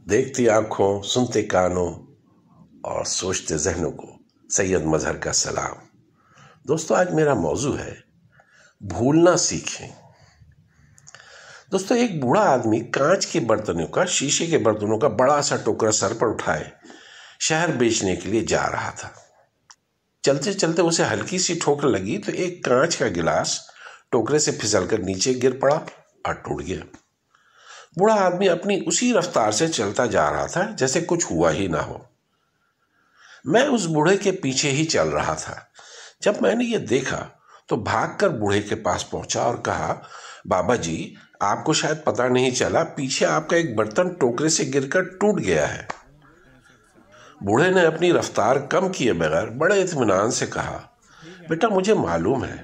देखती आंखों, सुनते कानों और सोचते ज़हनों को सैयद मजहर का सलाम। दोस्तों, आज मेरा मौजू है भूलना सीखें। दोस्तों, एक बूढ़ा आदमी कांच के बर्तनों का, शीशे के बर्तनों का बड़ा सा टोकरा सर पर उठाए शहर बेचने के लिए जा रहा था। चलते चलते उसे हल्की सी ठोकर लगी तो एक कांच का गिलास टोकरे से फिसलकर नीचे गिर पड़ा और टूट गया। बूढ़ा आदमी अपनी उसी रफ्तार से चलता जा रहा था जैसे कुछ हुआ ही ना हो। मैं उस बूढ़े के पीछे ही चल रहा था। जब मैंने ये देखा तो भागकर बूढ़े के पास पहुंचा और कहा, बाबा जी, आपको शायद पता नहीं चला, पीछे आपका एक बर्तन टोकरे से गिरकर टूट गया है। बूढ़े ने अपनी रफ्तार कम किए बगैर बड़े इत्मीनान से कहा, बेटा, मुझे मालूम है।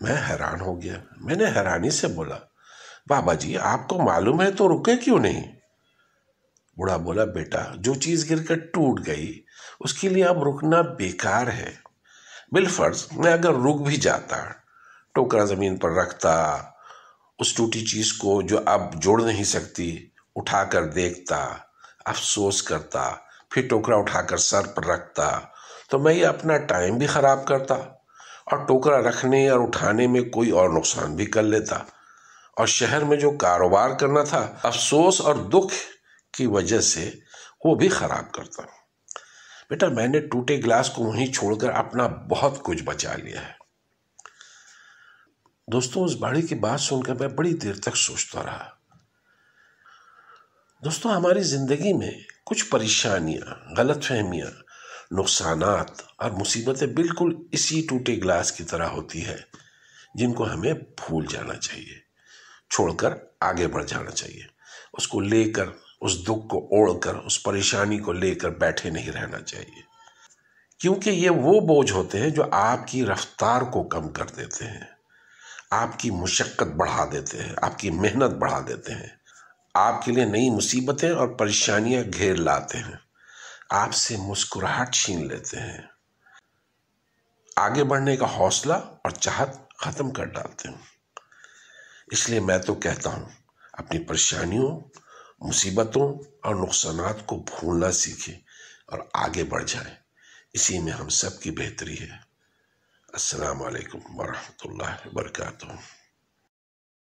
मैं हैरान हो गया। मैंने हैरानी से बोला, बाबा जी, आपको मालूम है तो रुके क्यों नहीं? बूढ़ा बोला, बेटा, जो चीज गिरकर टूट गई उसके लिए अब रुकना बेकार है। बिलफर्ज मैं अगर रुक भी जाता, टोकरा जमीन पर रखता, उस टूटी चीज को जो अब जोड़ नहीं सकती उठाकर देखता, अफसोस करता, फिर टोकरा उठाकर सर पर रखता, तो मैं ये अपना टाइम भी खराब करता और टोकरा रखने और उठाने में कोई और नुकसान भी कर लेता, और शहर में जो कारोबार करना था अफसोस और दुख की वजह से वो भी खराब करता। बेटा, मैंने टूटे गिलास को वहीं छोड़कर अपना बहुत कुछ बचा लिया है। दोस्तों, उस बाड़ी की बात सुनकर मैं बड़ी देर तक सोचता रहा। दोस्तों, हमारी जिंदगी में कुछ परेशानियां, गलतफहमियां, नुकसानात और मुसीबतें बिल्कुल इसी टूटे गिलास की तरह होती है, जिनको हमें भूल जाना चाहिए, छोड़कर आगे बढ़ जाना चाहिए। उसको लेकर, उस दुख को ओढ़कर, उस परेशानी को लेकर बैठे नहीं रहना चाहिए, क्योंकि ये वो बोझ होते हैं जो आपकी रफ्तार को कम कर देते हैं, आपकी मुशक्कत बढ़ा देते हैं, आपकी मेहनत बढ़ा देते हैं, आपके लिए नई मुसीबतें और परेशानियां घेर लाते हैं, आपसे मुस्कुराहट छीन लेते हैं, आगे बढ़ने का हौसला और चाहत खत्म कर डालते हैं। इसलिए मैं तो कहता हूं, अपनी परेशानियों, मुसीबतों और नुकसानात को भूलना सीखें और आगे बढ़ जाएं। इसी में हम सब की बेहतरी है। अस्सलाम वालेकुम वरहमतुल्लाहि वबरकातुहू।